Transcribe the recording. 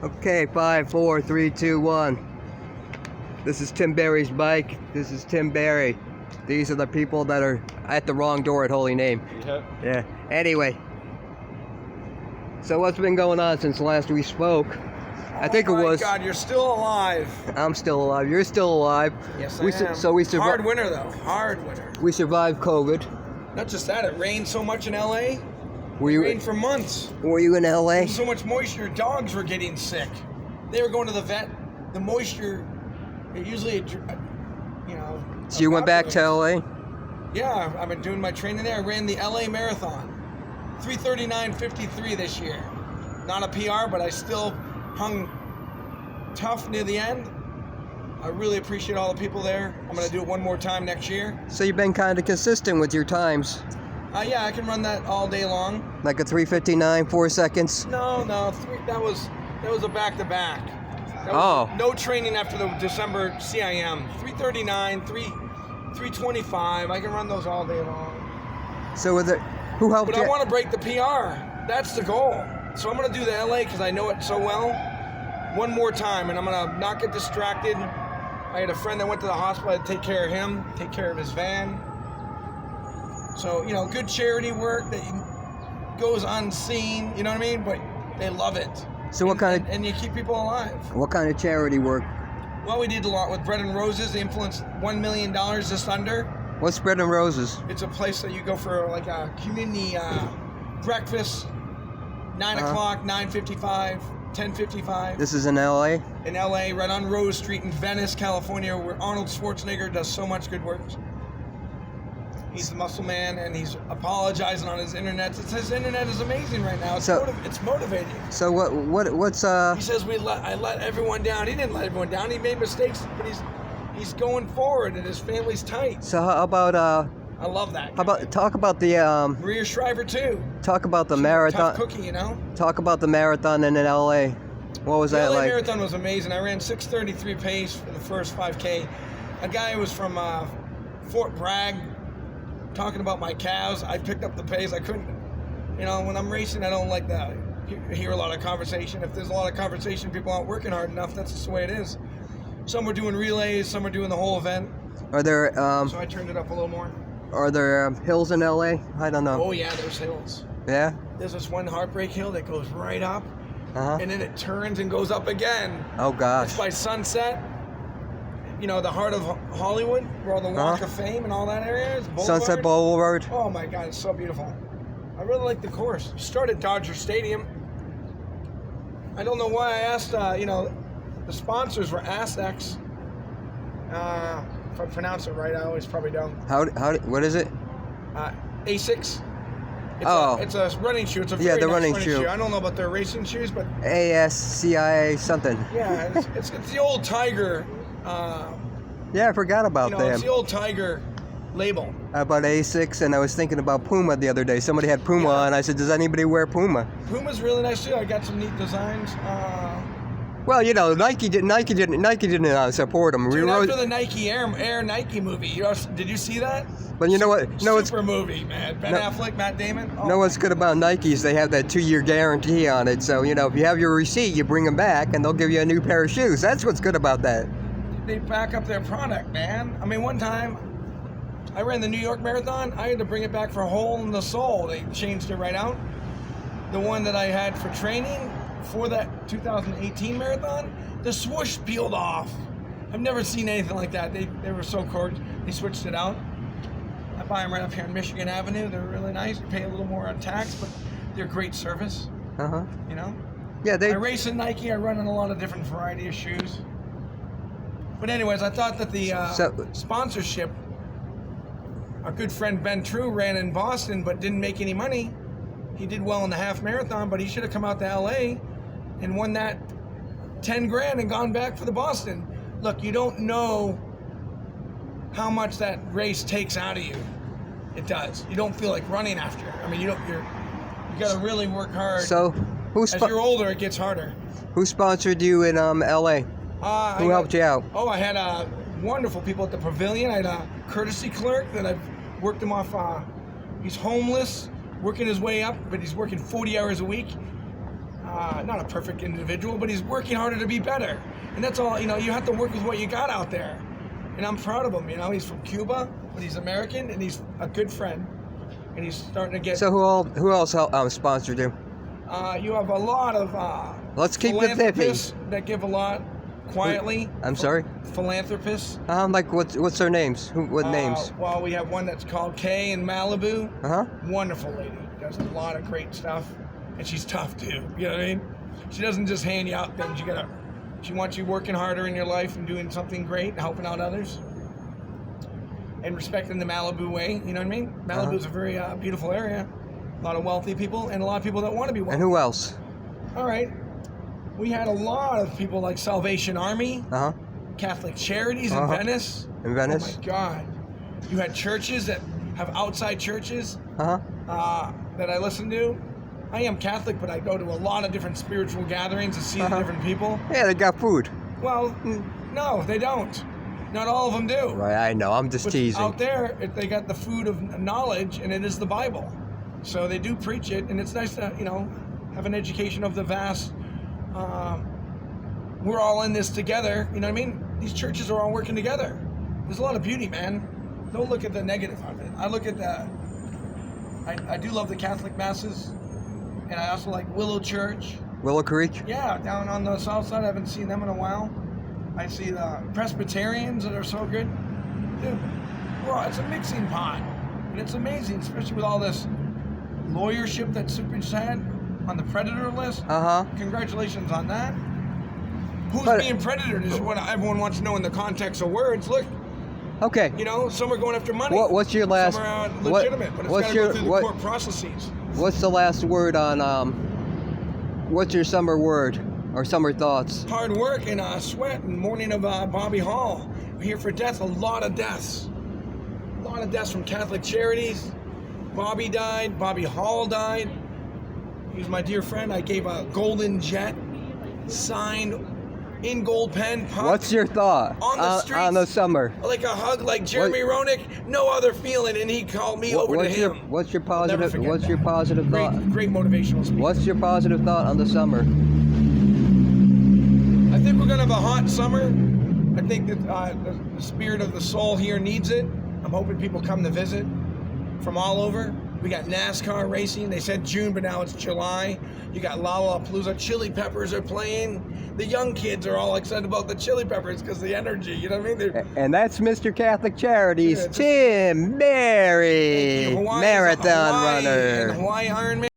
Okay, 5, 4, 3, 2, 1. This is Tim Barry's bike. This is Tim Barry. These are the people that are at the wrong door at Holy Name. Yep. Yeah. Anyway. So what's been going on since last we spoke? I think it was. Oh my God, you're still alive. I'm still alive. You're still alive. Yes, I am. So we survived. Hard winter though. Hard winter. We survived COVID. Not just that, it rained so much in LA. Were It you? rained for months. Were you in LA? So much moisture, dogs were getting sick. They were going to the vet. The moisture, it usually, So you went back to LA? Yeah, I've been doing my training there. I ran the LA Marathon, 3:39:53 this year. Not a PR, but I still hung tough near the end. I really appreciate all the people there. I'm going to do it one more time next year. So you've been kind of consistent with your times. Yeah, I can run that all day long. Like a 3:59, 4 seconds. No, that was a back-to-back. Oh. No training after the December CIM. 3:39, 3:25. I can run those all day long. So with it, who helped But you? I want to break the PR. That's the goal. So I'm going to do the LA because I know it so well. One more time, and I'm going to not get distracted. I had a friend that went to the hospital. I had to take care of him, take care of his van. So, good charity work that goes unseen, you know what I mean? But they love it. So what kind of And you keep people alive. what kind of charity work? Well, we did a lot with Bread and Roses. They influenced $1 million just under. What's Bread and Roses? It's a place that you go for like a community breakfast, 9 o'clock, 9:55, 10:55. This is in LA? In LA, right on Rose Street in Venice, California, where Arnold Schwarzenegger does so much good work. He's the muscle man, and he's apologizing on his internet. His internet is amazing right now. It's motivating. So what's He says I let everyone down. He didn't let everyone down. He made mistakes, but he's going forward, and his family's tight. So how about I love that. how about talk about the Maria Shriver too. talk about the She's a marathon. tough cookie, Talk about the marathon in LA. What was The that LA like? Marathon was amazing. I ran 6:33 pace for the first 5K. A guy who was from Fort Bragg, talking about my calves. I picked up the pace. I couldn't, when I'm racing, I don't like that. Hear a lot of conversation. If there's a lot of conversation, people aren't working hard enough. That's just the way it is. Some are doing relays, some are doing the whole event. Are there So I turned it up a little more. are there hills in LA? I don't know. Oh yeah, there's hills. Yeah. There's this one Heartbreak Hill that goes right up, Uh-huh. and then it turns and goes up again. Oh gosh. It's by Sunset. The heart of Hollywood, where all the Walk of Fame and all that area is. Sunset Boulevard. Oh my God, it's so beautiful. I really like the course. Start at Dodger Stadium. I don't know why I asked, the sponsors were ASICS. If I pronounce it right, I always probably don't. What is it? ASICS. It's a running shoe. It's a very the nice running shoe. I don't know about their racing shoes, but ASCIA something. yeah, it's the old Tiger. Yeah, I forgot about It's them. the old Tiger label. About A6, and I was thinking about Puma the other day. Somebody had Puma, Yeah. and I said, "Does anybody wear Puma?" Puma's really nice too. I got some neat designs. Well, Nike didn't support them. Dude, after the Nike Air Nike movie, did you see that? But you know what? Super movie, man. Ben Affleck, Matt Damon. Oh, Know what's good about Nikes? They have that 2-year guarantee on it. So if you have your receipt, you bring them back, and they'll give you a new pair of shoes. That's what's good about that. They back up their product, man. I mean, one time I ran the New York Marathon. I had to bring it back for a hole in the sole. They changed it right out. The one that I had for training for that 2018 marathon, the swoosh peeled off. I've never seen anything like that. They were so gorgeous. They switched it out. I buy them right up here on Michigan Avenue. They're really nice. You pay a little more on tax, but they're great service. Uh-huh. I Yeah, race in Nike. I run in a lot of different variety of shoes. But anyways, I thought that the sponsorship, our good friend Ben True ran in Boston but didn't make any money. He did well in the half marathon, but he should have come out to LA and won that 10 grand and gone back for the Boston. Look, you don't know how much that race takes out of you. It does. You don't feel like running after. I mean, you got to really work hard. So, as you're older, it gets harder. Who sponsored you in LA? Who helped you out? Oh, I had wonderful people at the Pavilion. I had a courtesy clerk that I've worked him off. He's homeless, working his way up, but he's working 40 hours a week. not a perfect individual, but he's working harder to be better. And that's all, you have to work with what you got out there. And I'm proud of him, he's from Cuba, but he's American, and he's a good friend. And he's starting to get... So who else sponsored him? You have a lot of Let's keep it philanthropists that give a lot quietly. I'm sorry? Philanthropists. Like what's their names? What names? Well, we have one that's called Kay in Malibu. Uh-huh. Wonderful lady. Does a lot of great stuff. And she's tough too. You know what I mean? She doesn't just hand you out things. She wants you working harder in your life and doing something great, helping out others. And respecting the Malibu way, you know what I mean? Malibu's a very beautiful area. A lot of wealthy people and a lot of people that want to be wealthy. And who else? All right. We had a lot of people like Salvation Army, Catholic Charities in Venice. In Venice? Oh my God. You had churches that have outside churches that I listen to. I am Catholic, but I go to a lot of different spiritual gatherings to see the different people. Yeah, they got food. Well, no, they don't. Not all of them do. Right, I know. I'm just teasing. Out there, they got the food of knowledge, and it is the Bible. So they do preach it, and it's nice to, have an education of the vast. We're all in this together. You know what I mean? These churches are all working together. There's a lot of beauty, man. Don't look at the negative of it. I look at I do love the Catholic masses, and I also like Willow Church. Willow Creek? Yeah, down on the south side. I haven't seen them in a while. I see the Presbyterians that are so good. Dude, it's a mixing pot. And it's amazing, especially with all this lawyership that Supich had on the predator list. Congratulations on that. Who's being predatored is what everyone wants to know in the context of words. Look. Okay. Some are going after money. What's your last? Some are legitimate, but it's got to go through the court processes. What's the last word on? What's your summer word or summer thoughts? Hard work and sweat and mourning of Bobby Hall. We're here for death. A lot of deaths. A lot of deaths from Catholic Charities. Bobby died. Bobby Hall died. He was my dear friend. I gave a golden jet signed in gold pen. What's your thought on the streets, on the summer? Like a hug, like Jeremy Roenick. No other feeling, and he called me over to him. What's your positive? What's your positive thought? Great motivational speech. What's your positive thought on the summer? I think we're gonna have a hot summer. I think that the spirit of the soul here needs it. I'm hoping people come to visit from all over. We got NASCAR racing. They said June, but now it's July. You got Lollapalooza. Chili Peppers are playing. The young kids are all excited about the Chili Peppers because the energy, you know what I mean? And that's Mr. Catholic Charities, Tim Berry, marathon runner. And Hawaii Ironman.